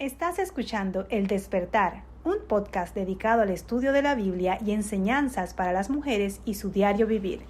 Estás escuchando El Despertar, un podcast dedicado al estudio de la Biblia y enseñanzas para las mujeres y su diario vivir.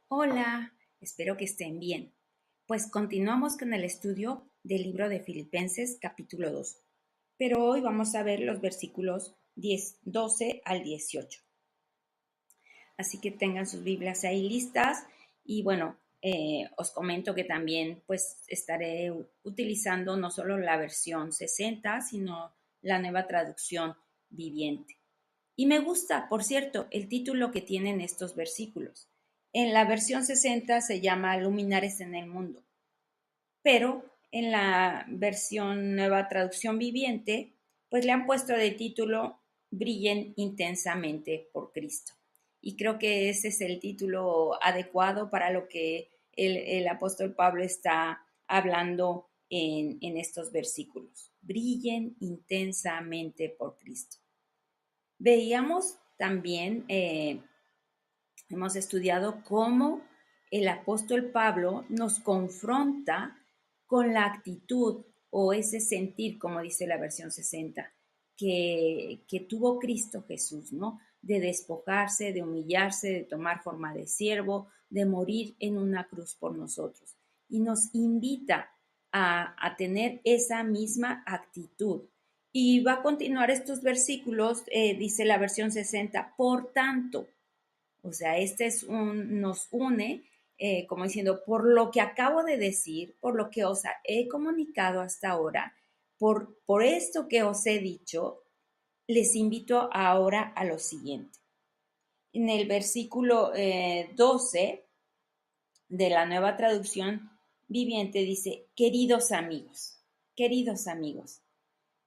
Hola, espero que estén bien. Pues continuamos con el estudio del libro de Filipenses capítulo 2, pero hoy vamos a ver los versículos 12 al 18. Así que tengan sus Biblias ahí listas y bueno, os comento que también pues estaré utilizando no solo la versión 60, sino la nueva traducción viviente. Y me gusta, por cierto, el título que tienen estos versículos. En la versión 60 se llama Luminares en el mundo, pero en la versión nueva traducción viviente, pues le han puesto de título Brillen intensamente por Cristo. Y creo que ese es el título adecuado para lo que el apóstol Pablo está hablando en estos versículos. Brillen intensamente por Cristo. Veíamos también, hemos estudiado cómo el apóstol Pablo nos confronta con la actitud o ese sentir, como dice la versión 60, que tuvo Cristo Jesús, ¿no? De despojarse, de humillarse, de tomar forma de siervo, de morir en una cruz por nosotros. Y nos invita a tener esa misma actitud. Y va a continuar estos versículos, dice la versión 60, por tanto, o sea, nos une, como diciendo, por lo que acabo de decir, por lo que os he comunicado hasta ahora, por esto que os he dicho, les invito ahora a lo siguiente. En el versículo 12 de la nueva traducción viviente dice, queridos amigos,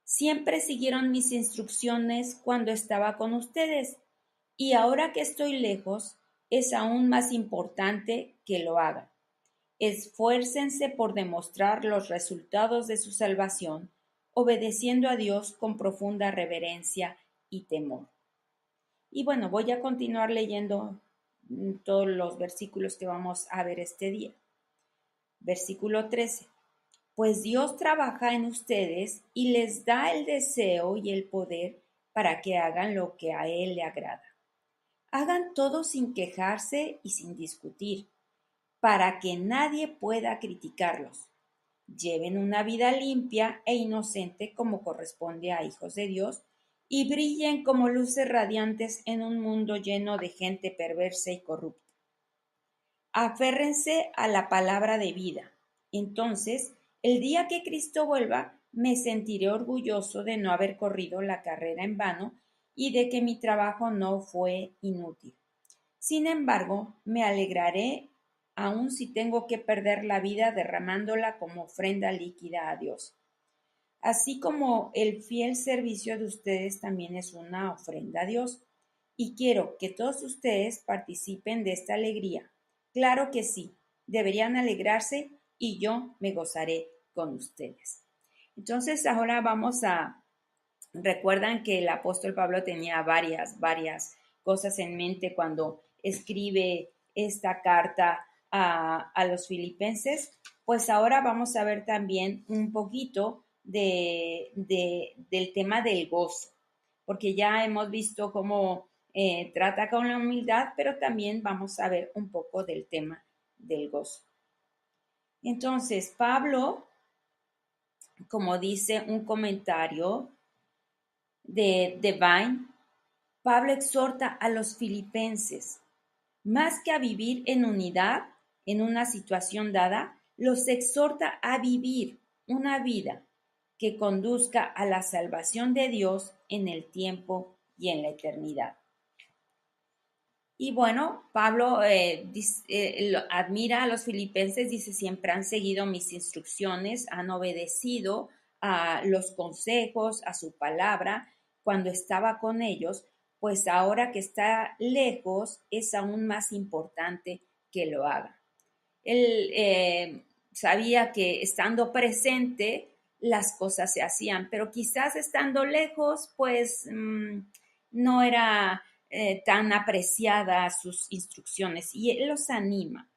siempre siguieron mis instrucciones cuando estaba con ustedes y ahora que estoy lejos es aún más importante que lo hagan. Esfuércense por demostrar los resultados de su salvación, obedeciendo a Dios con profunda reverencia y temor. Y bueno, voy a continuar leyendo todos los versículos que vamos a ver este día. Versículo 13. Pues Dios trabaja en ustedes y les da el deseo y el poder para que hagan lo que a Él le agrada. Hagan todo sin quejarse y sin discutir, para que nadie pueda criticarlos. Lleven una vida limpia e inocente como corresponde a hijos de Dios y brillen como luces radiantes en un mundo lleno de gente perversa y corrupta. Aférrense a la palabra de vida. Entonces, el día que Cristo vuelva, me sentiré orgulloso de no haber corrido la carrera en vano y de que mi trabajo no fue inútil. Sin embargo, me alegraré aun si tengo que perder la vida derramándola como ofrenda líquida a Dios. Así como el fiel servicio de ustedes también es una ofrenda a Dios. Y quiero que todos ustedes participen de esta alegría. Claro que sí, deberían alegrarse y yo me gozaré con ustedes. Entonces ahora recuerdan que el apóstol Pablo tenía varias cosas en mente cuando escribe esta carta a los filipenses, pues ahora vamos a ver también un poquito del tema del gozo, porque ya hemos visto cómo trata con la humildad, pero también vamos a ver un poco del tema del gozo. Entonces, Pablo, como dice un comentario de Divine, Pablo exhorta a los filipenses, más que a vivir en unidad en una situación dada, los exhorta a vivir una vida que conduzca a la salvación de Dios en el tiempo y en la eternidad. Y bueno, Pablo admira a los filipenses, dice, siempre han seguido mis instrucciones, han obedecido a los consejos, a su palabra cuando estaba con ellos, pues ahora que está lejos es aún más importante que lo haga. Él sabía que estando presente las cosas se hacían, pero quizás estando lejos, pues no era tan apreciadas sus instrucciones y él los anima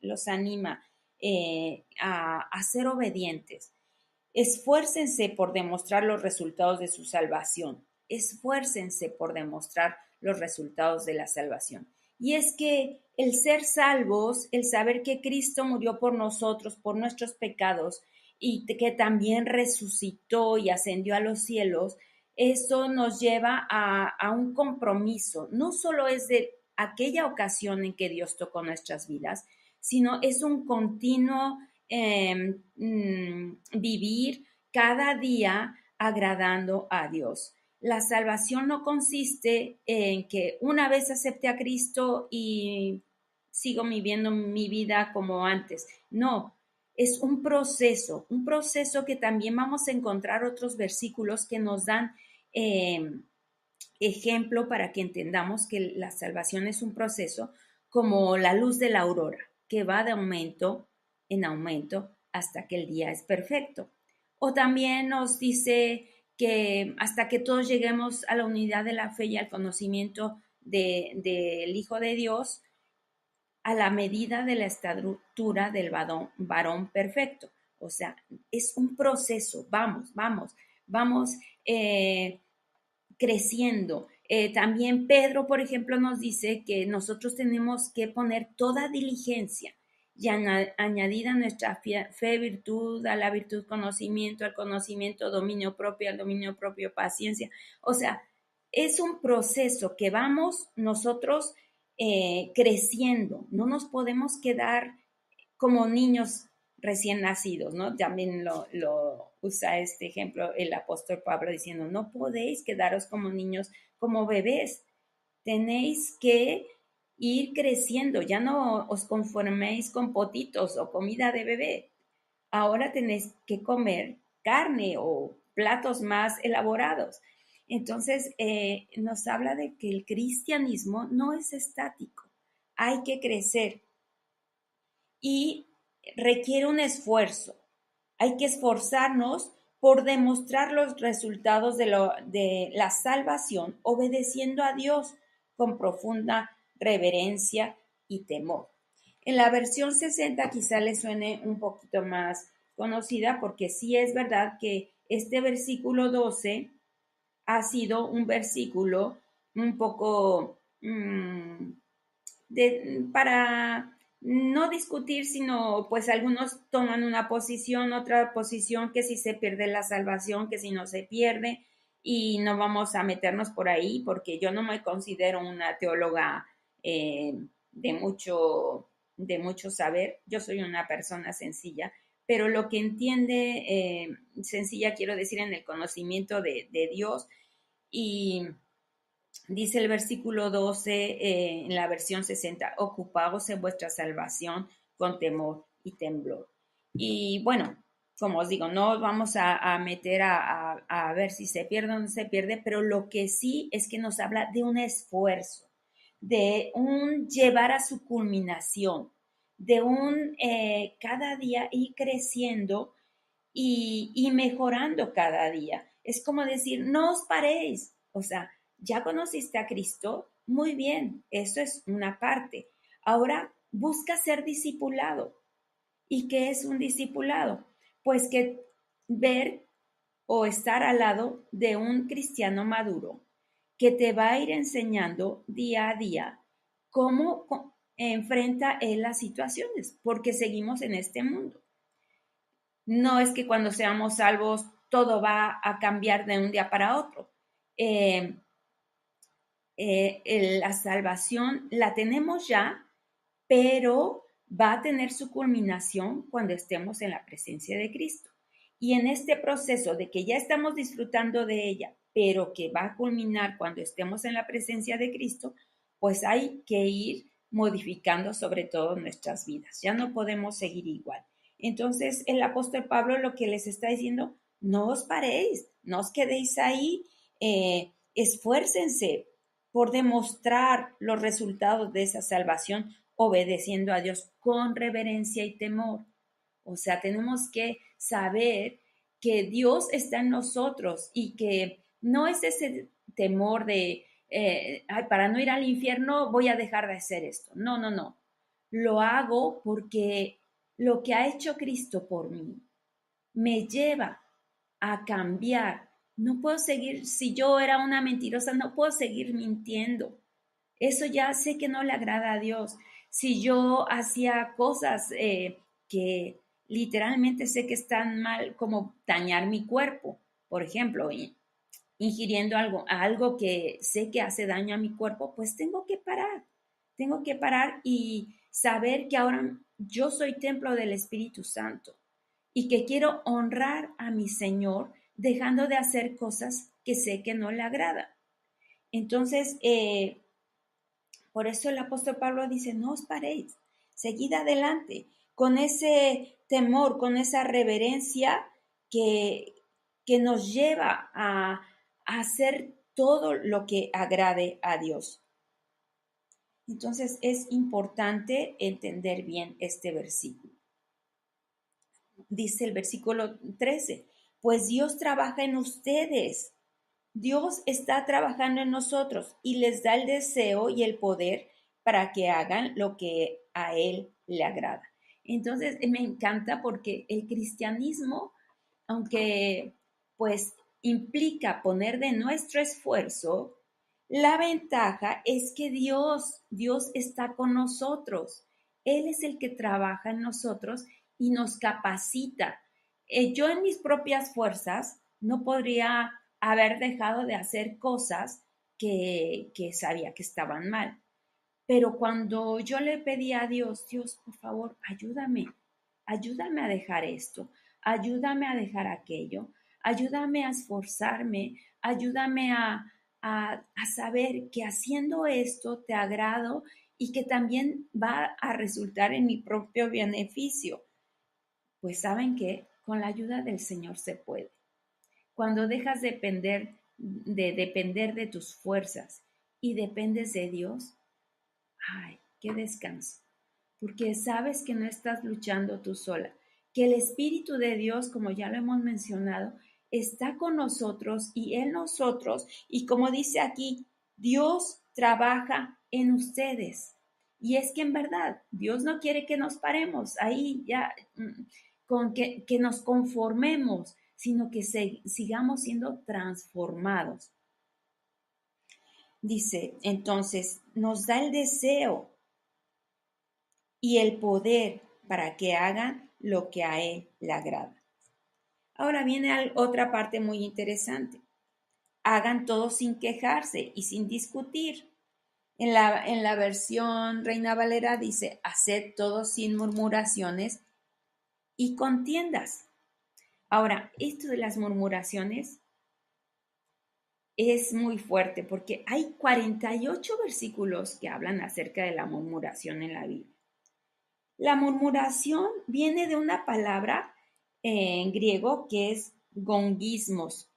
a ser obedientes. Esfuércense por demostrar los resultados de su salvación. Esfuércense por demostrar los resultados de la salvación. Y es que el ser salvos, el saber que Cristo murió por nosotros, por nuestros pecados, y que también resucitó y ascendió a los cielos, eso nos lleva a un compromiso. No solo es de aquella ocasión en que Dios tocó nuestras vidas, sino es un continuo vivir cada día agradando a Dios. La salvación no consiste en que una vez acepte a Cristo y sigo viviendo mi vida como antes. No, es un proceso que también vamos a encontrar otros versículos que nos dan ejemplo para que entendamos que la salvación es un proceso como la luz de la aurora, que va de aumento en aumento hasta que el día es perfecto. O también nos dice que hasta que todos lleguemos a la unidad de la fe y al conocimiento del Hijo de Dios, a la medida de la estatura del varón perfecto. O sea, es un proceso, vamos creciendo. También Pedro, por ejemplo, nos dice que nosotros tenemos que poner toda diligencia y añadida a nuestra fe, virtud, a la virtud, conocimiento, al conocimiento, dominio propio, al dominio propio, paciencia. O sea, es un proceso que vamos nosotros creciendo. No nos podemos quedar como niños recién nacidos, ¿no? También lo usa este ejemplo el apóstol Pablo diciendo, no podéis quedaros como niños, como bebés, tenéis que ir creciendo, ya no os conforméis con potitos o comida de bebé, ahora tenéis que comer carne o platos más elaborados. Entonces, nos habla de que el cristianismo no es estático, hay que crecer y requiere un esfuerzo. Hay que esforzarnos por demostrar los resultados de la salvación obedeciendo a Dios con profunda reverencia y temor. En la versión 60 quizá le suene un poquito más conocida porque sí es verdad que este versículo 12 ha sido un versículo un poco para no discutir, sino pues algunos toman una posición, otra posición, que si se pierde la salvación, que si no se pierde, y no vamos a meternos por ahí porque yo no me considero una teóloga de mucho saber, yo soy una persona sencilla, pero lo que entiende, sencilla quiero decir, en el conocimiento de Dios. Y dice el versículo 12 en la versión 60, ocupaos en vuestra salvación con temor y temblor. Y bueno, como os digo, no vamos a meter a ver si se pierde o no se pierde, pero lo que sí es que nos habla de un esfuerzo, de un llevar a su culminación, de un cada día ir creciendo y mejorando cada día. Es como decir, no os paréis, o sea, ya conociste a Cristo, muy bien, eso es una parte. Ahora busca ser discipulado. ¿Y qué es un discipulado? Pues que ver o estar al lado de un cristiano maduro que te va a ir enseñando día a día cómo enfrenta él las situaciones, porque seguimos en este mundo. No es que cuando seamos salvos todo va a cambiar de un día para otro. Eh, la salvación la tenemos ya, pero va a tener su culminación cuando estemos en la presencia de Cristo. Y en este proceso de que ya estamos disfrutando de ella, pero que va a culminar cuando estemos en la presencia de Cristo, pues hay que ir modificando sobre todo nuestras vidas. Ya no podemos seguir igual. Entonces, el apóstol Pablo lo que les está diciendo, no os paréis, no os quedéis ahí, esfuércense por demostrar los resultados de esa salvación obedeciendo a Dios con reverencia y temor. O sea, tenemos que saber que Dios está en nosotros y que no es ese temor de, ay, para no ir al infierno voy a dejar de hacer esto. No, no, no. Lo hago porque lo que ha hecho Cristo por mí, me lleva a cambiar. No puedo seguir, si yo era una mentirosa, no puedo seguir mintiendo. Eso ya sé que no le agrada a Dios. Si yo hacía cosas que literalmente sé que están mal, como dañar mi cuerpo, por ejemplo, ingiriendo algo que sé que hace daño a mi cuerpo, pues tengo que parar y saber que ahora yo soy templo del Espíritu Santo y que quiero honrar a mi Señor dejando de hacer cosas que sé que no le agradan. Entonces, por eso el apóstol Pablo dice, no os paréis, seguid adelante con ese temor, con esa reverencia que, que nos lleva a hacer todo lo que agrade a Dios. Entonces es importante entender bien este versículo. Dice el versículo 13, pues Dios trabaja en ustedes. Dios está trabajando en nosotros y les da el deseo y el poder para que hagan lo que a Él le agrada. Entonces, me encanta porque el cristianismo, aunque pues implica poner de nuestro esfuerzo, la ventaja es que Dios está con nosotros. Él es el que trabaja en nosotros y nos capacita. Yo en mis propias fuerzas no podría haber dejado de hacer cosas que sabía que estaban mal. Pero cuando yo le pedí a Dios, Dios, por favor, ayúdame a dejar esto, ayúdame a dejar aquello, ayúdame a esforzarme, ayúdame a saber que haciendo esto te agrado y que también va a resultar en mi propio beneficio. Pues saben que con la ayuda del Señor se puede. Cuando dejas de depender de tus fuerzas y dependes de Dios, ay, qué descanso, porque sabes que no estás luchando tú sola, que el Espíritu de Dios, como ya lo hemos mencionado, está con nosotros y en nosotros, y como dice aquí, Dios trabaja en ustedes. Y es que en verdad, Dios no quiere que nos paremos ahí ya, con que nos conformemos, sino que sigamos siendo transformados. Dice, entonces, nos da el deseo y el poder para que hagan lo que a Él le agrada. Ahora viene otra parte muy interesante. Hagan todo sin quejarse y sin discutir. En la versión Reina Valera dice, haced todo sin murmuraciones y contiendas. Ahora, esto de las murmuraciones es muy fuerte porque hay 48 versículos que hablan acerca de la murmuración en la Biblia. La murmuración viene de una palabra en griego que es gongismos,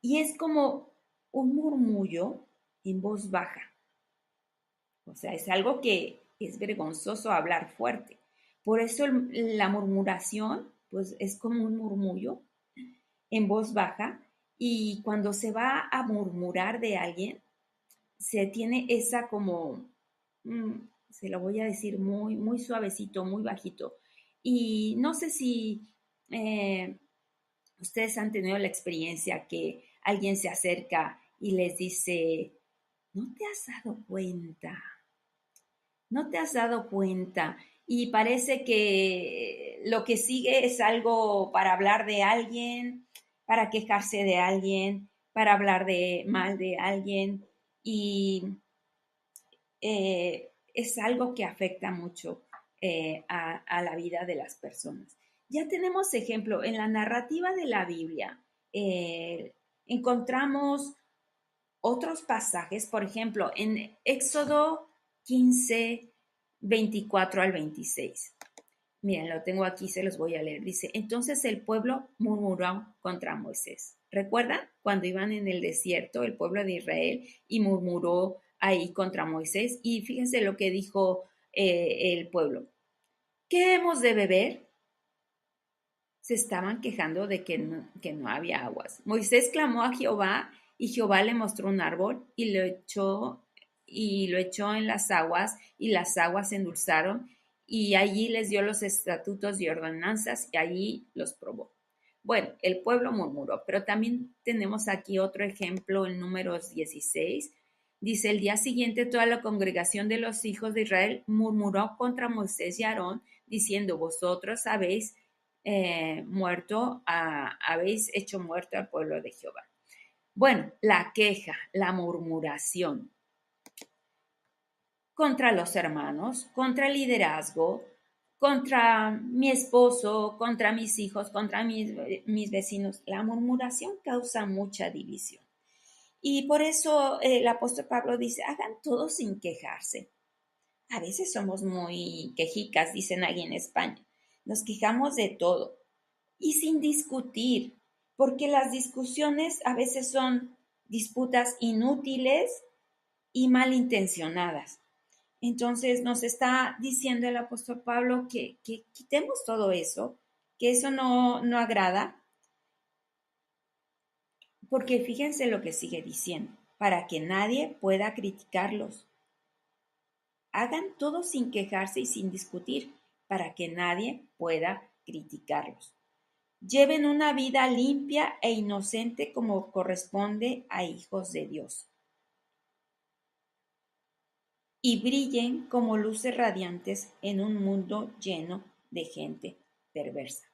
y es como un murmullo en voz baja. O sea, es algo que es vergonzoso hablar fuerte. Por eso la murmuración, pues es como un murmullo en voz baja, y cuando se va a murmurar de alguien, se tiene esa como, se lo voy a decir muy, muy suavecito, muy bajito. Y no sé si ustedes han tenido la experiencia que alguien se acerca y les dice, ¿no te has dado cuenta? ¿No te has dado cuenta? Y parece que lo que sigue es algo para hablar de alguien, para quejarse de alguien, para hablar de mal de alguien. Y es algo que afecta mucho a la vida de las personas. Ya tenemos ejemplo, en la narrativa de la Biblia encontramos otros pasajes, por ejemplo, en Éxodo 15, 24 al 26. Miren, lo tengo aquí, se los voy a leer. Dice, entonces el pueblo murmuró contra Moisés. ¿Recuerdan cuando iban en el desierto el pueblo de Israel y murmuró ahí contra Moisés? Y fíjense lo que dijo el pueblo. ¿Qué hemos de beber? Se estaban quejando de que no había aguas. Moisés clamó a Jehová y Jehová le mostró un árbol y lo echó en las aguas y las aguas se endulzaron y allí les dio los estatutos y ordenanzas y allí los probó. Bueno, el pueblo murmuró, pero también tenemos aquí otro ejemplo en Números 16. Dice, el día siguiente toda la congregación de los hijos de Israel murmuró contra Moisés y Aarón, diciendo, vosotros habéis habéis hecho muerto al pueblo de Jehová. Bueno, la queja, la murmuración contra los hermanos, contra el liderazgo, contra mi esposo, contra mis hijos, contra mis vecinos. La murmuración causa mucha división. Y por eso el apóstol Pablo dice, hagan todo sin quejarse. A veces somos muy quejicas, dicen ahí en España. Nos quejamos de todo y sin discutir, porque las discusiones a veces son disputas inútiles y malintencionadas. Entonces nos está diciendo el apóstol Pablo que quitemos todo eso, que eso no agrada, porque fíjense lo que sigue diciendo, para que nadie pueda criticarlos. Hagan todo sin quejarse y sin discutir, para que nadie pueda criticarlos. Lleven una vida limpia e inocente como corresponde a hijos de Dios. Y brillen como luces radiantes en un mundo lleno de gente perversa.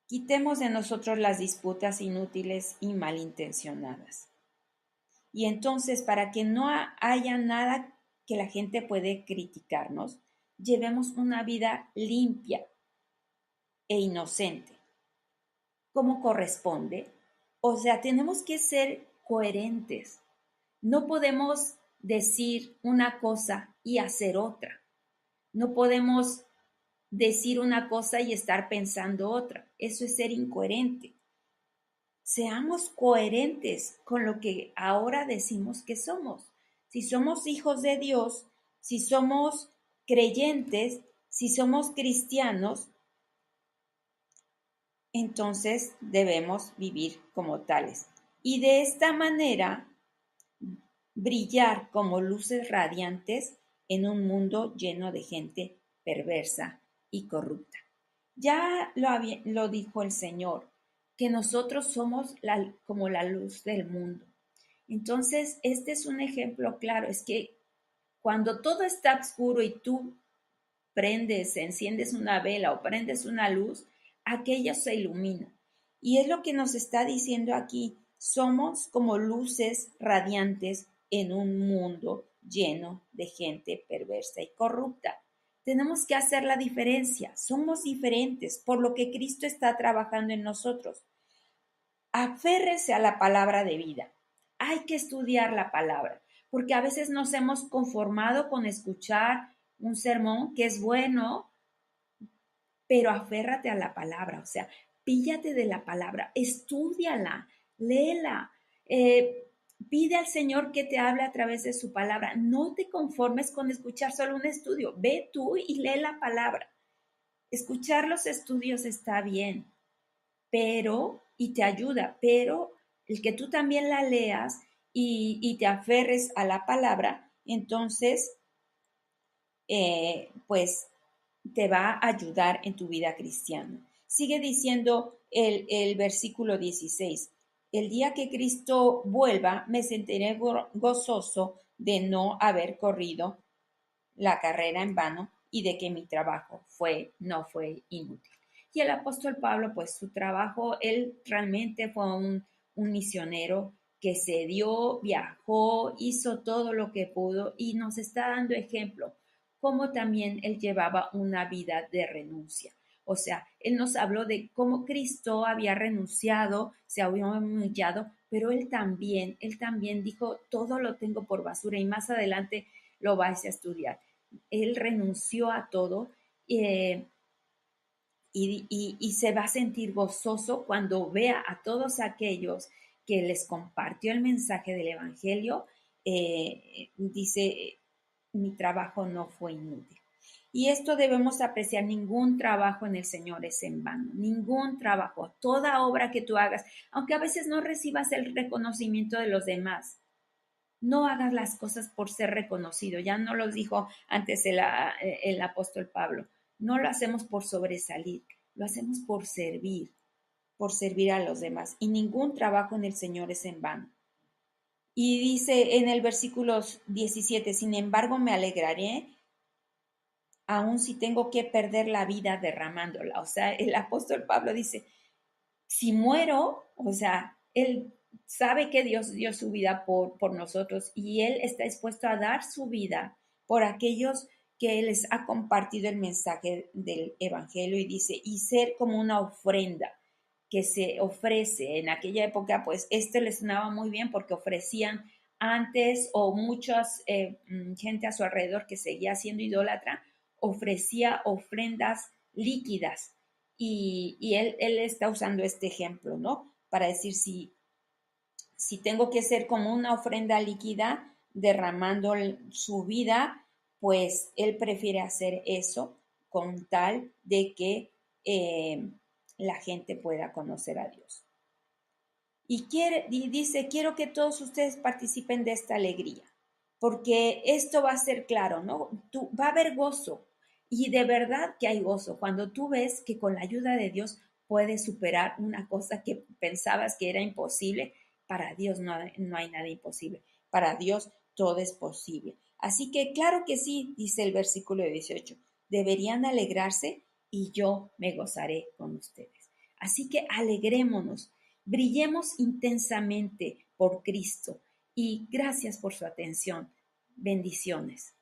Quitemos de nosotros las disputas inútiles y malintencionadas. Y entonces, para que no haya nada que la gente puede criticarnos, llevemos una vida limpia e inocente, como corresponde. O sea, tenemos que ser coherentes. No podemos decir una cosa y hacer otra. No podemos decir una cosa y estar pensando otra. Eso es ser incoherente. Seamos coherentes con lo que ahora decimos que somos. Si somos hijos de Dios, si somos creyentes, si somos cristianos, entonces debemos vivir como tales. Y de esta manera brillar como luces radiantes en un mundo lleno de gente perversa y corrupta. Ya lo dijo el Señor, que nosotros somos como la luz del mundo. Entonces, este es un ejemplo claro, es que cuando todo está oscuro y tú enciendes una vela o prendes una luz, aquello se ilumina. Y es lo que nos está diciendo aquí, somos como luces radiantes en un mundo lleno de gente perversa y corrupta. Tenemos que hacer la diferencia, somos diferentes por lo que Cristo está trabajando en nosotros. Aférrese a la palabra de vida. Hay que estudiar la palabra, porque a veces nos hemos conformado con escuchar un sermón que es bueno, pero aférrate a la palabra, o sea, píllate de la palabra, estúdiala, léela, pide al Señor que te hable a través de su palabra. No te conformes con escuchar solo un estudio, ve tú y lee la palabra. Escuchar los estudios está bien, y te ayuda, pero el que tú también la leas y te aferres a la palabra, entonces, pues te va a ayudar en tu vida cristiana. Sigue diciendo el versículo 16. El día que Cristo vuelva, me sentiré gozoso de no haber corrido la carrera en vano y de que mi trabajo no fue inútil. Y el apóstol Pablo, pues su trabajo, él realmente fue un misionero que se dio, viajó, hizo todo lo que pudo y nos está dando ejemplo, como también él llevaba una vida de renuncia. O sea, él nos habló de cómo Cristo había renunciado, se había humillado, pero él también dijo, todo lo tengo por basura y más adelante lo vais a estudiar. Él renunció a todo y se va a sentir gozoso cuando vea a todos aquellos que les compartió el mensaje del Evangelio. Dice, mi trabajo no fue inútil. Y esto debemos apreciar, ningún trabajo en el Señor es en vano, ningún trabajo, toda obra que tú hagas, aunque a veces no recibas el reconocimiento de los demás, No hagas las cosas por ser reconocido. Ya no lo dijo antes el apóstol Pablo. No lo hacemos por sobresalir, lo hacemos por servir a los demás. Y ningún trabajo en el Señor es en vano. Y dice en el versículo 17, sin embargo me alegraré aun si tengo que perder la vida derramándola. O sea, el apóstol Pablo dice, si muero, o sea, él sabe que Dios dio su vida por nosotros y él está dispuesto a dar su vida por aquellos que él les ha compartido el mensaje del evangelio y dice, y ser como una ofrenda que se ofrece en aquella época, pues les sonaba muy bien porque ofrecían antes o mucha gente a su alrededor que seguía siendo idólatra, ofrecía ofrendas líquidas y él está usando este ejemplo, ¿no? Para decir si tengo que ser como una ofrenda líquida derramando su vida, pues él prefiere hacer eso con tal de que la gente pueda conocer a Dios. Y dice, quiero que todos ustedes participen de esta alegría, porque esto va a ser claro, ¿no? Va a haber gozo, y de verdad que hay gozo cuando tú ves que con la ayuda de Dios puedes superar una cosa que pensabas que era imposible. Para Dios no hay nada imposible, para Dios todo es posible. Así que claro que sí, dice el versículo 18, deberían alegrarse y yo me gozaré con ustedes. Así que alegrémonos. Brillemos intensamente por Cristo y gracias por su atención. Bendiciones.